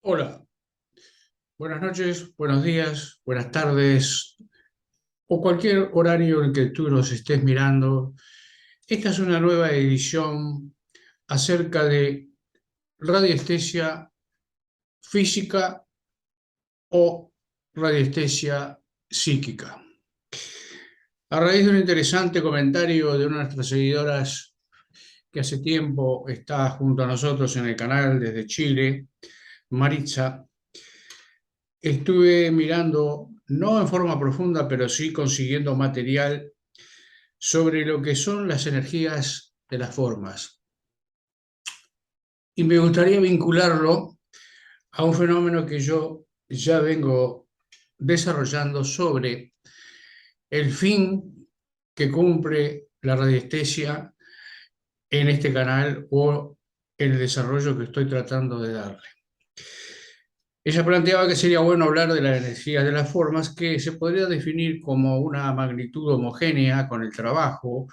Hola, buenas noches, buenos días, buenas tardes o cualquier horario en que tú nos estés mirando. Esta es una nueva edición acerca de radiestesia física o radiestesia psíquica. A raíz de un interesante comentario de una de nuestras seguidoras que hace tiempo está junto a nosotros en el canal desde Chile, Maritza, estuve mirando, no en forma profunda, pero sí consiguiendo material sobre lo que son las energías de las formas. Y me gustaría vincularlo a un fenómeno que yo ya vengo desarrollando sobre el fin que cumple la radiestesia en este canal o en el desarrollo que estoy tratando de darle. Ella planteaba que sería bueno hablar de las energías de las formas, que se podría definir como una magnitud homogénea con el trabajo,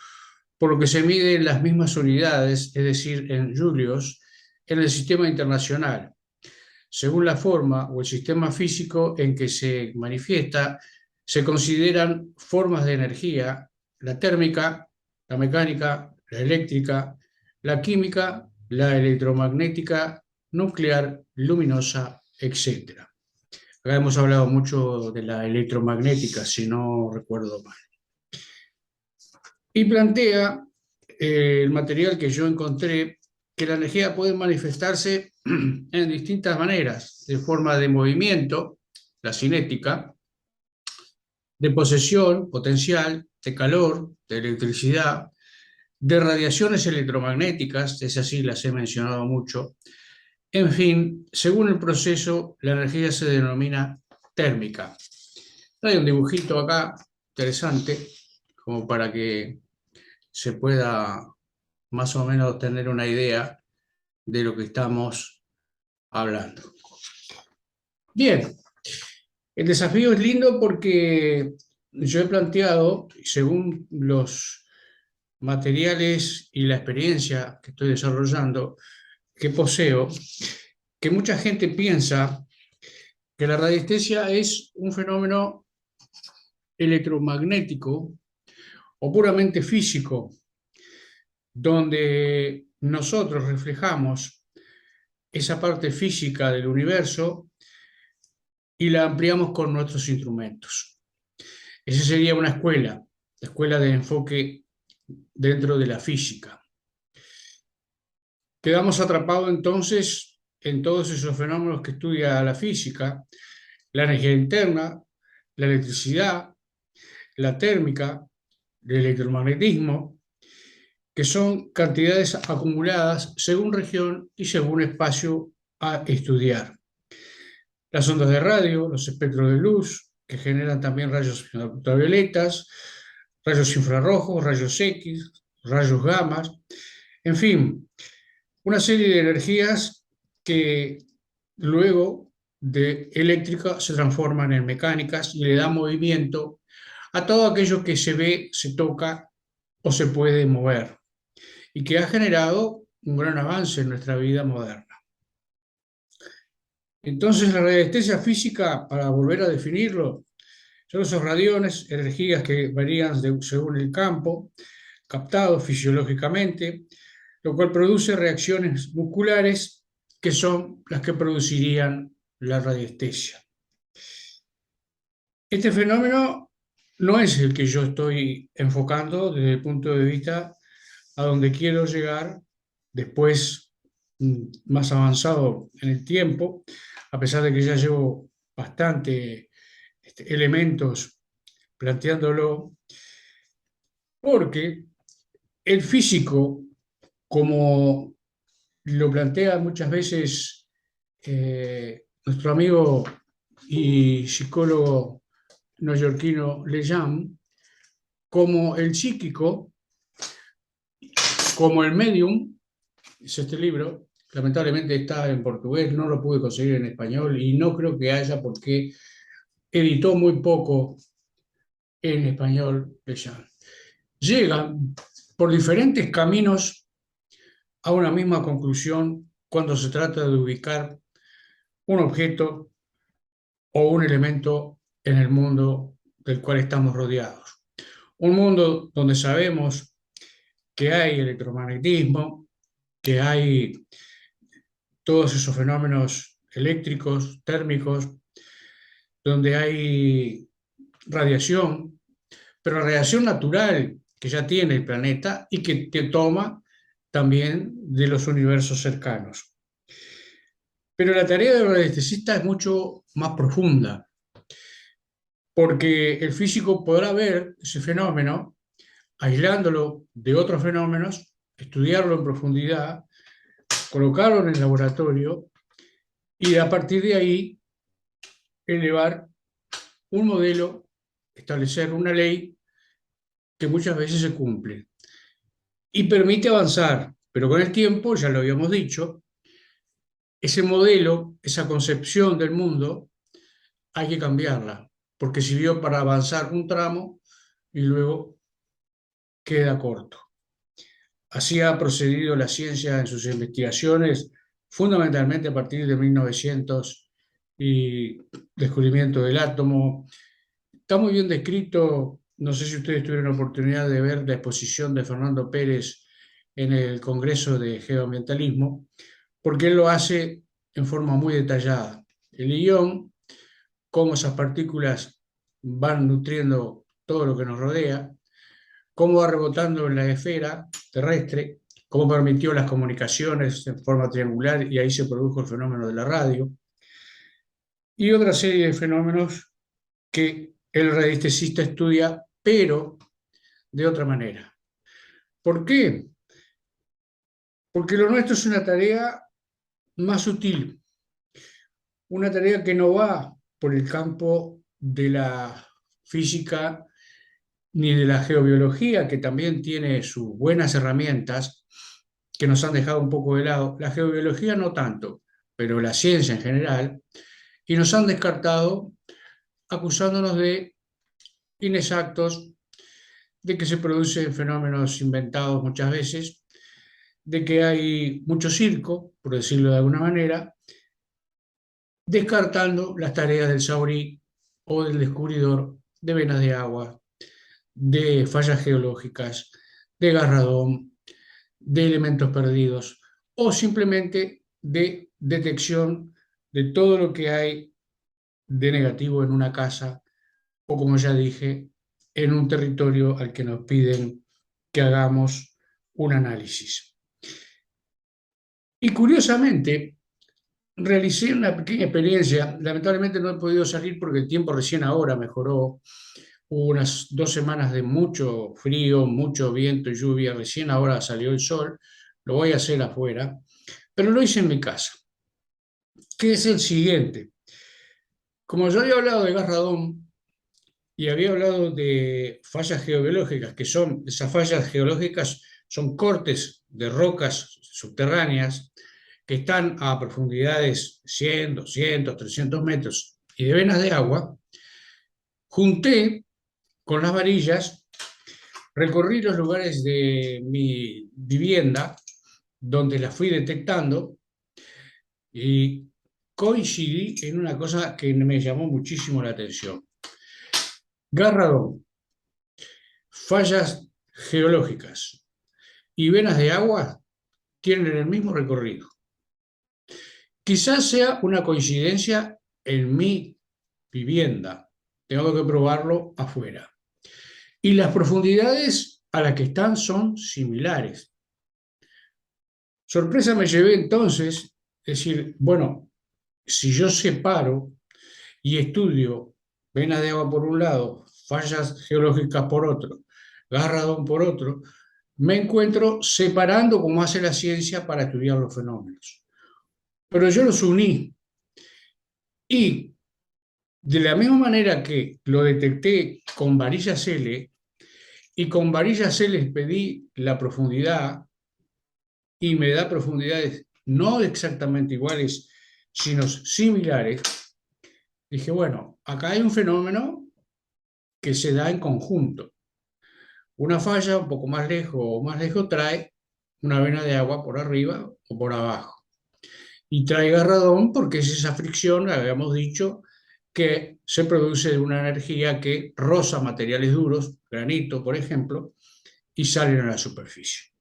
por lo que se mide en las mismas unidades, es decir, en julios, en el sistema internacional, según la forma o el sistema físico en que se manifiesta. Se consideran formas de energía: la térmica, la mecánica, la eléctrica, la química, la electromagnética, nuclear, luminosa, etcétera. Acá hemos hablado mucho de la electromagnética, si no recuerdo mal. Y plantea el material que yo encontré que la energía puede manifestarse en distintas maneras: de forma de movimiento, la cinética; de posesión, potencial; de calor, de electricidad; de radiaciones electromagnéticas, esas sí las he mencionado mucho. En fin, según el proceso, la energía se denomina térmica. Hay un dibujito acá interesante, como para que se pueda más o menos tener una idea de lo que estamos hablando. Bien, el desafío es lindo porque yo he planteado, según los materiales y la experiencia que estoy desarrollando, que poseo, que mucha gente piensa que la radiestesia es un fenómeno electromagnético o puramente físico, donde nosotros reflejamos esa parte física del universo y la ampliamos con nuestros instrumentos. Esa sería una escuela, la escuela de enfoque dentro de la física. Quedamos atrapados entonces en todos esos fenómenos que estudia la física: la energía interna, la electricidad, la térmica, el electromagnetismo, que son cantidades acumuladas según región y según espacio a estudiar. Las ondas de radio, los espectros de luz, que generan también rayos ultravioletas, rayos infrarrojos, rayos X, rayos gamma, en fin, una serie de energías que luego de eléctrica se transforman en mecánicas y le dan movimiento a todo aquello que se ve, se toca o se puede mover, y que ha generado un gran avance en nuestra vida moderna. Entonces, la radiestesia física, para volver a definirlo, son esos radiones, energías que varían según el campo, captados fisiológicamente, lo cual produce reacciones musculares que son las que producirían la radiestesia. Este fenómeno no es el que yo estoy enfocando desde el punto de vista a donde quiero llegar después, más avanzado en el tiempo, a pesar de que ya llevo bastante elementos planteándolo, porque el físico, como lo plantea muchas veces nuestro amigo y psicólogo neoyorquino Lejean, como el psíquico, como el medium, es este libro. Lamentablemente está en portugués, no lo pude conseguir en español y no creo que haya, porque editó muy poco en español Lejean. Llegan por diferentes caminos a una misma conclusión cuando se trata de ubicar un objeto o un elemento en el mundo del cual estamos rodeados. Un mundo donde sabemos que hay electromagnetismo, que hay todos esos fenómenos eléctricos, térmicos, donde hay radiación, pero radiación natural que ya tiene el planeta y que toma también de los universos cercanos. Pero la tarea del radiestesista es mucho más profunda, porque el físico podrá ver ese fenómeno, aislándolo de otros fenómenos, estudiarlo en profundidad, colocarlo en el laboratorio y a partir de ahí elevar un modelo, establecer una ley que muchas veces se cumple y permite avanzar, pero con el tiempo, ya lo habíamos dicho, ese modelo, esa concepción del mundo, hay que cambiarla, porque sirvió para avanzar un tramo y luego queda corto. Así ha procedido la ciencia en sus investigaciones, fundamentalmente a partir de 1900 y descubrimiento del átomo. Está muy bien descrito, no sé si ustedes tuvieron la oportunidad de ver la exposición de Fernando Pérez en el Congreso de Geoambientalismo, porque él lo hace en forma muy detallada. El ion, cómo esas partículas van nutriendo todo lo que nos rodea, cómo va rebotando en la esfera terrestre, cómo permitió las comunicaciones en forma triangular y ahí se produjo el fenómeno de la radio, y otra serie de fenómenos que el radiestesista estudia, pero de otra manera. ¿Por qué? Porque lo nuestro es una tarea más sutil, una tarea que no va por el campo de la física ni de la geobiología, que también tiene sus buenas herramientas, que nos han dejado un poco de lado. La geobiología no tanto, pero la ciencia en general, y nos han descartado acusándonos de inexactos, de que se producen fenómenos inventados muchas veces, de que hay mucho circo, por decirlo de alguna manera, descartando las tareas del Saurí o del descubridor de venas de agua, de fallas geológicas, de Garradón, de elementos perdidos o simplemente de detección de todo lo que hay de negativo en una casa o, como ya dije, en un territorio al que nos piden que hagamos un análisis. Y curiosamente, realicé una pequeña experiencia, lamentablemente no he podido salir porque el tiempo recién ahora mejoró, hubo unas 2 semanas de mucho frío, mucho viento y lluvia, recién ahora salió el sol, lo voy a hacer afuera, pero lo hice en mi casa, que es el siguiente. Como yo había hablado de gas radón y había hablado de fallas geobiológicas, que son, esas fallas geológicas son cortes de rocas subterráneas que están a profundidades 100, 200, 300 metros y de venas de agua, junté con las varillas, recorrí los lugares de mi vivienda donde las fui detectando y coincidí en una cosa que me llamó muchísimo la atención. Garradón, fallas geológicas y venas de agua tienen el mismo recorrido. Quizás sea una coincidencia en mi vivienda, tengo que probarlo afuera. Y las profundidades a las que están son similares. Sorpresa me llevé entonces, es decir, bueno, si yo separo y estudio venas de agua por un lado, fallas geológicas por otro, gas radón por otro, me encuentro separando como hace la ciencia para estudiar los fenómenos. Pero yo los uní y de la misma manera que lo detecté con varillas L y con varillas L pedí la profundidad y me da profundidades no exactamente iguales, sino similares, dije, bueno, acá hay un fenómeno que se da en conjunto. Una falla un poco más lejos o más lejos trae una vena de agua por arriba o por abajo. y traiga radón porque es esa fricción, habíamos dicho, que se produce de una energía que roza materiales duros, granito, por ejemplo, y salen a la superficie.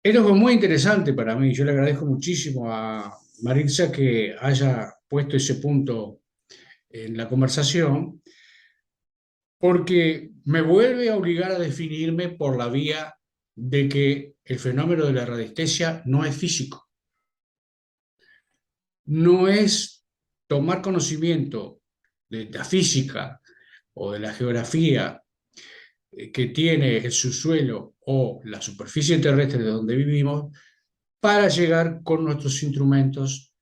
Esto fue muy interesante para mí. Yo le agradezco muchísimo a Maritza que haya puesto ese punto en la conversación, porque me vuelve a obligar a definirme por la vía de que el fenómeno de la radiestesia no es físico, no es tomar conocimiento de la física o de la geografía que tiene el subsuelo o la superficie terrestre de donde vivimos para llegar con nuestros instrumentos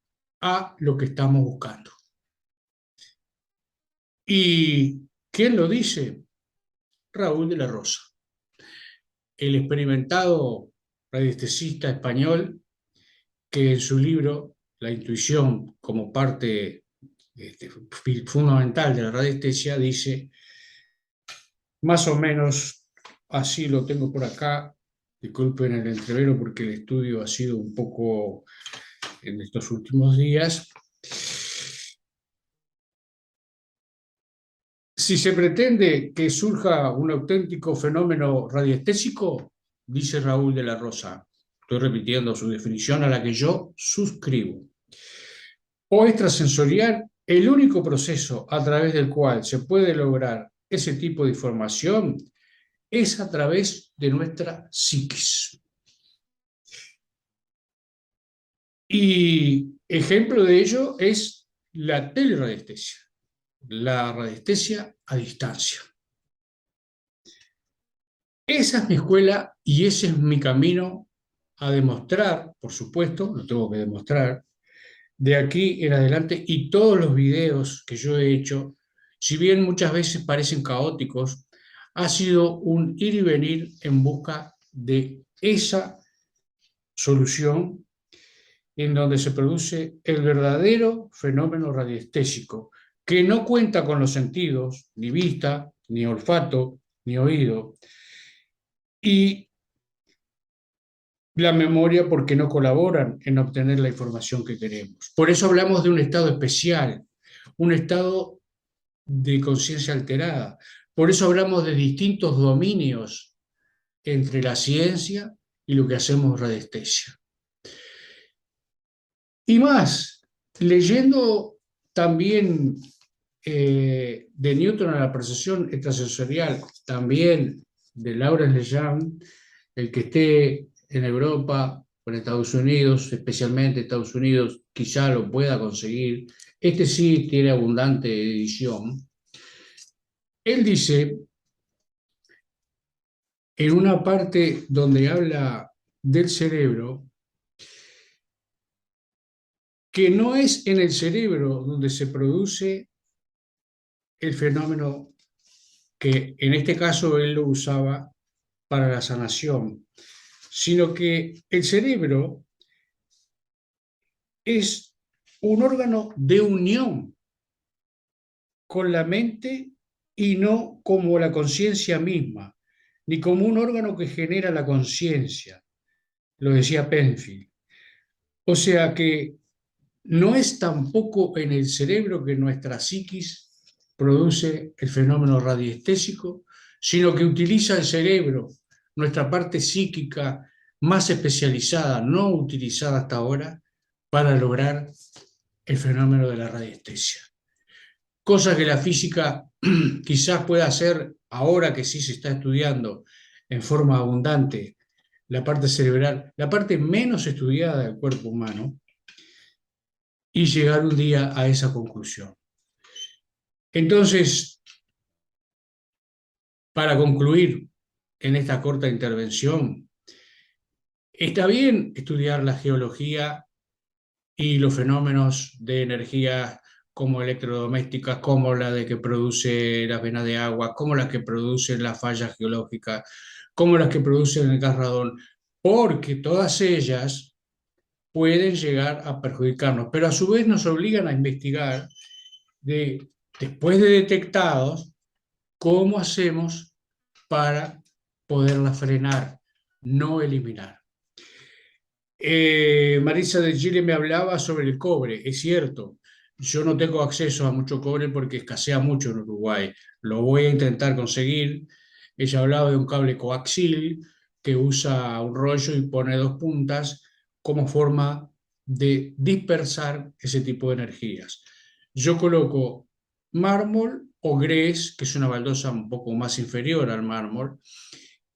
a lo que estamos buscando. ¿Y quién lo dice? Raúl de la Rosa, el experimentado radiestesista español que en su libro La intuición como parte fundamental de la radiestesia dice, más o menos así lo tengo por acá, disculpen el entrevero porque el estudio ha sido un poco en estos últimos días. Si se pretende que surja un auténtico fenómeno radiestésico, dice Raúl de la Rosa, estoy repitiendo su definición a la que yo suscribo, o extrasensorial, el único proceso a través del cual se puede lograr ese tipo de información es a través de nuestra psiquis. Y ejemplo de ello es la teleradiestesia, la radiestesia a distancia. Esa es mi escuela y ese es mi camino a demostrar, por supuesto, lo tengo que demostrar, de aquí en adelante, y todos los videos que yo he hecho, si bien muchas veces parecen caóticos, ha sido un ir y venir en busca de esa solución en donde se produce el verdadero fenómeno radiestésico, que no cuenta con los sentidos, ni vista, ni olfato, ni oído, y la memoria porque no colaboran en obtener la información que queremos. Por eso hablamos de un estado especial, un estado de conciencia alterada. Por eso hablamos de distintos dominios entre la ciencia y lo que hacemos radiestesia. Y más, leyendo también de Newton a la percepción extrasensorial, también de Lawrence Lejeune, el que esté en Europa o en Estados Unidos, especialmente Estados Unidos, quizá lo pueda conseguir. Este sí tiene abundante edición. Él dice, en una parte donde habla del cerebro, que no es en el cerebro donde se produce el fenómeno que en este caso él lo usaba para la sanación, sino que el cerebro es un órgano de unión con la mente y no como la conciencia misma, ni como un órgano que genera la conciencia, lo decía Penfield. O sea que no es tampoco en el cerebro que nuestra psiquis produce el fenómeno radiestésico, sino que utiliza el cerebro, nuestra parte psíquica más especializada, no utilizada hasta ahora, para lograr el fenómeno de la radiestesia. Cosa que la física quizás pueda hacer ahora que sí se está estudiando en forma abundante la parte cerebral, la parte menos estudiada del cuerpo humano, y llegar un día a esa conclusión. Entonces, para concluir en esta corta intervención, está bien estudiar la geología y los fenómenos de energía como electrodomésticas, como la de que produce las venas de agua, como las que producen las fallas geológicas, como las que producen el gas radón, porque todas ellas pueden llegar a perjudicarnos, pero a su vez nos obligan a investigar después de detectados, cómo hacemos para poderla frenar, no eliminar. Marisa de Chile me hablaba sobre el cobre, es cierto. Yo no tengo acceso a mucho cobre porque escasea mucho en Uruguay. Lo voy a intentar conseguir. Ella hablaba de un cable coaxil que usa un rollo y pone dos puntas como forma de dispersar ese tipo de energías. Yo coloco mármol o grés, que es una baldosa un poco más inferior al mármol,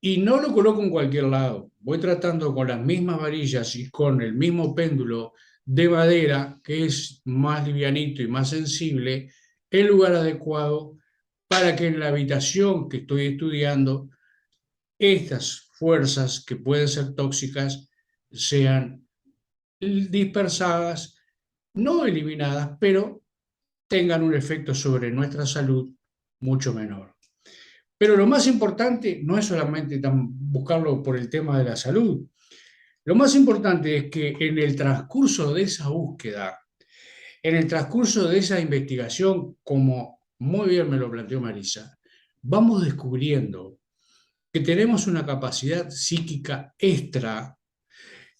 y no lo coloco en cualquier lado. Voy tratando con las mismas varillas y con el mismo péndulo de madera, que es más livianito y más sensible, el lugar adecuado para que en la habitación que estoy estudiando, estas fuerzas que pueden ser tóxicas sean dispersadas, no eliminadas, pero tengan un efecto sobre nuestra salud mucho menor. Pero lo más importante no es solamente buscarlo por el tema de la salud. Lo más importante es que en el transcurso de esa búsqueda, en el transcurso de esa investigación, como muy bien me lo planteó Marisa, vamos descubriendo que tenemos una capacidad psíquica extra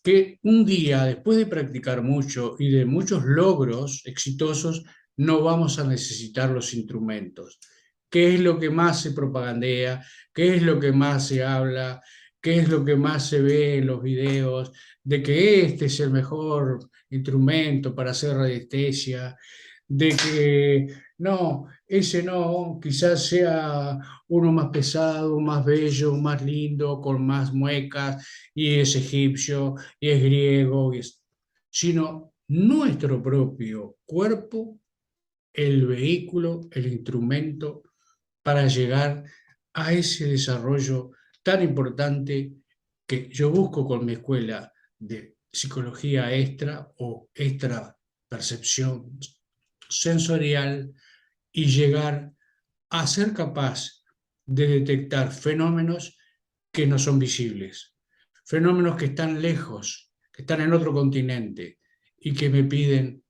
que un día, después de practicar mucho y de muchos logros exitosos, no vamos a necesitar los instrumentos. ¿Qué es lo que más se propagandea? ¿Qué es lo que más se habla? ¿Qué es lo que más se ve en los videos? De que este es el mejor instrumento para hacer radiestesia, de que no, ese no, quizás sea uno más pesado, más bello, más lindo, con más muecas, y es egipcio, y es griego, sino nuestro propio cuerpo, el vehículo, el instrumento para llegar a ese desarrollo tan importante que yo busco con mi escuela de psicología extra o extra percepción sensorial y llegar a ser capaz de detectar fenómenos que no son visibles, fenómenos que están lejos, que están en otro continente y que me piden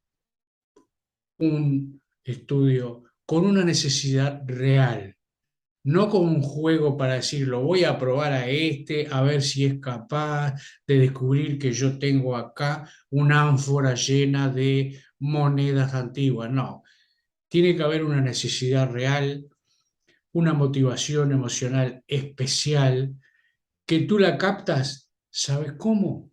un estudio con una necesidad real, no como un juego para decir, lo voy a probar a este, a ver si es capaz de descubrir que yo tengo acá una ánfora llena de monedas antiguas. No, tiene que haber una necesidad real, una motivación emocional especial, que tú la captas, ¿sabes cómo?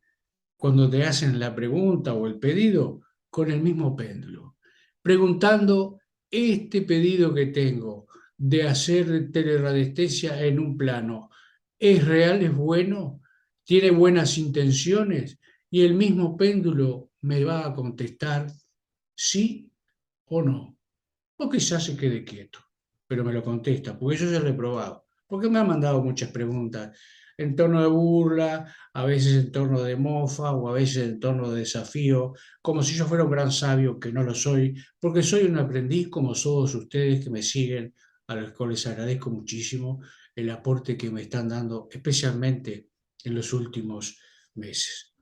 Cuando te hacen la pregunta o el pedido, con el mismo péndulo, preguntando, este pedido que tengo de hacer teleradiestesia en un plano, ¿es real, es bueno? ¿Tiene buenas intenciones? Y el mismo péndulo me va a contestar sí o no. O quizás se quede quieto, pero me lo contesta, porque yo ya lo he probado. Porque me han mandado muchas preguntas en tono de burla, a veces en tono de mofa o a veces en tono de desafío, como si yo fuera un gran sabio, que no lo soy, porque soy un aprendiz como todos ustedes que me siguen, a los cuales les agradezco muchísimo el aporte que me están dando, especialmente en los últimos meses.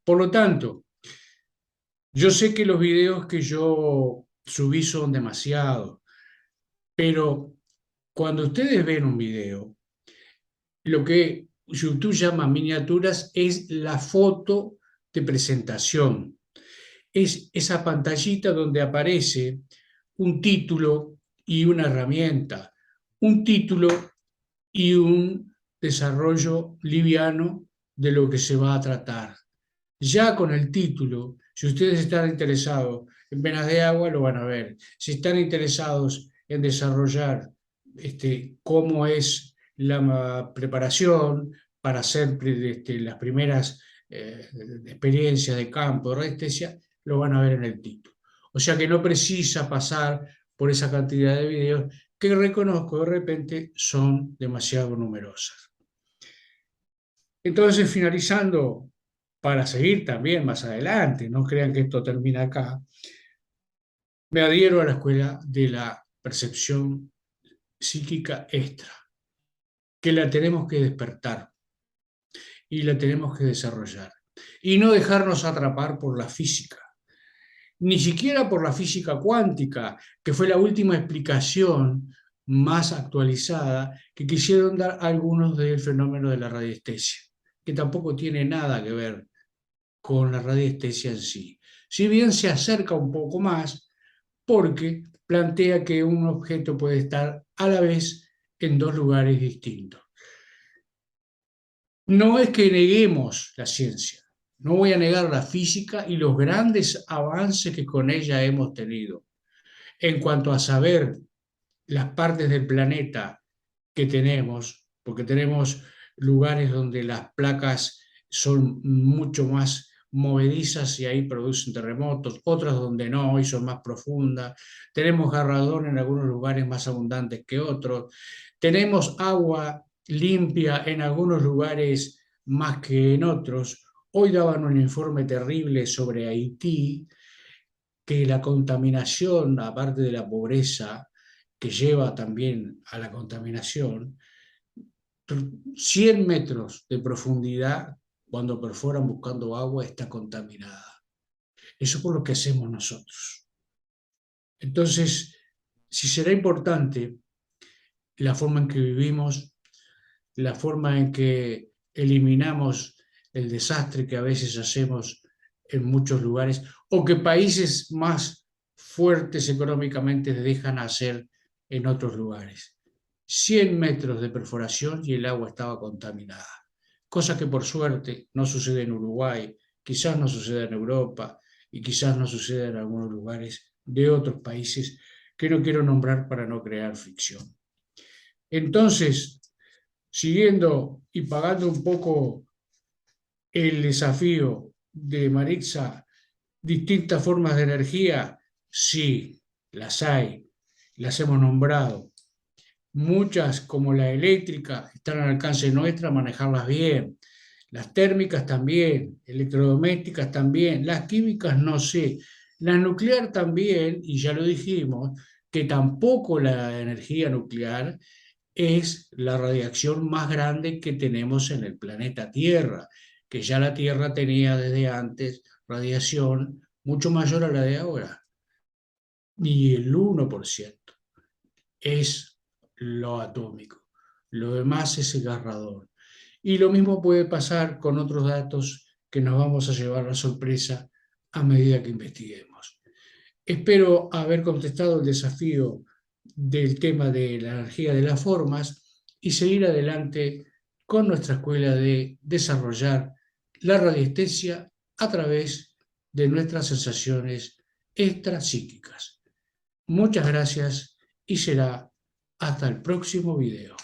Por lo tanto, yo sé que los videos que yo subí son demasiados, pero cuando ustedes ven un video, lo que YouTube llama miniaturas es la foto de presentación. Es esa pantallita donde aparece un título y una herramienta, un título y un desarrollo liviano de lo que se va a tratar. Ya con el título, si ustedes están interesados en venas de agua, lo van a ver. Si están interesados en desarrollar cómo es la preparación para hacer las primeras experiencias de campo de radiestesia, lo van a ver en el título. O sea que no precisa pasar por esa cantidad de videos que reconozco de repente son demasiado numerosas. Entonces, finalizando, para seguir también más adelante, no crean que esto termina acá, me adhiero a la escuela de la percepción psíquica extra, que la tenemos que despertar y la tenemos que desarrollar. Y no dejarnos atrapar por la física, ni siquiera por la física cuántica, que fue la última explicación más actualizada que quisieron dar algunos del fenómeno de la radiestesia, que tampoco tiene nada que ver con la radiestesia en sí. Si bien se acerca un poco más, porque plantea que un objeto puede estar a la vez en dos lugares distintos. No es que neguemos la ciencia, no voy a negar la física y los grandes avances que con ella hemos tenido en cuanto a saber las partes del planeta que tenemos, porque tenemos lugares donde las placas son mucho más movedizas y ahí producen terremotos, otras donde no y son más profundas. Tenemos garradón en algunos lugares más abundantes que otros. Tenemos agua limpia en algunos lugares más que en otros. Hoy daban un informe terrible sobre Haití, que la contaminación, aparte de la pobreza, que lleva también a la contaminación, 100 metros de profundidad, cuando perforan buscando agua, está contaminada. Eso es por lo que hacemos nosotros. Entonces, si será importante la forma en que vivimos, la forma en que eliminamos el desastre que a veces hacemos en muchos lugares, o que países más fuertes económicamente dejan hacer en otros lugares. 100 metros de perforación y el agua estaba contaminada. Cosa que por suerte no sucede en Uruguay, quizás no suceda en Europa y quizás no suceda en algunos lugares de otros países que no quiero nombrar para no crear ficción. Entonces, siguiendo y pagando un poco el desafío de Maritza, distintas formas de energía, sí, las hay, las hemos nombrado. Muchas, como la eléctrica, están al alcance nuestra, manejarlas bien. Las térmicas también, electrodomésticas también, las químicas no sé. La nuclear también, y ya lo dijimos, que tampoco la energía nuclear es la radiación más grande que tenemos en el planeta Tierra, que ya la Tierra tenía desde antes radiación mucho mayor a la de ahora, y el 1% es lo atómico, lo demás es el agarrador. Y lo mismo puede pasar con otros datos que nos vamos a llevar la sorpresa a medida que investiguemos. Espero haber contestado el desafío del tema de la energía de las formas y seguir adelante con nuestra escuela de desarrollar la radiestesia a través de nuestras sensaciones extrapsíquicas. Muchas gracias y será hasta el próximo video.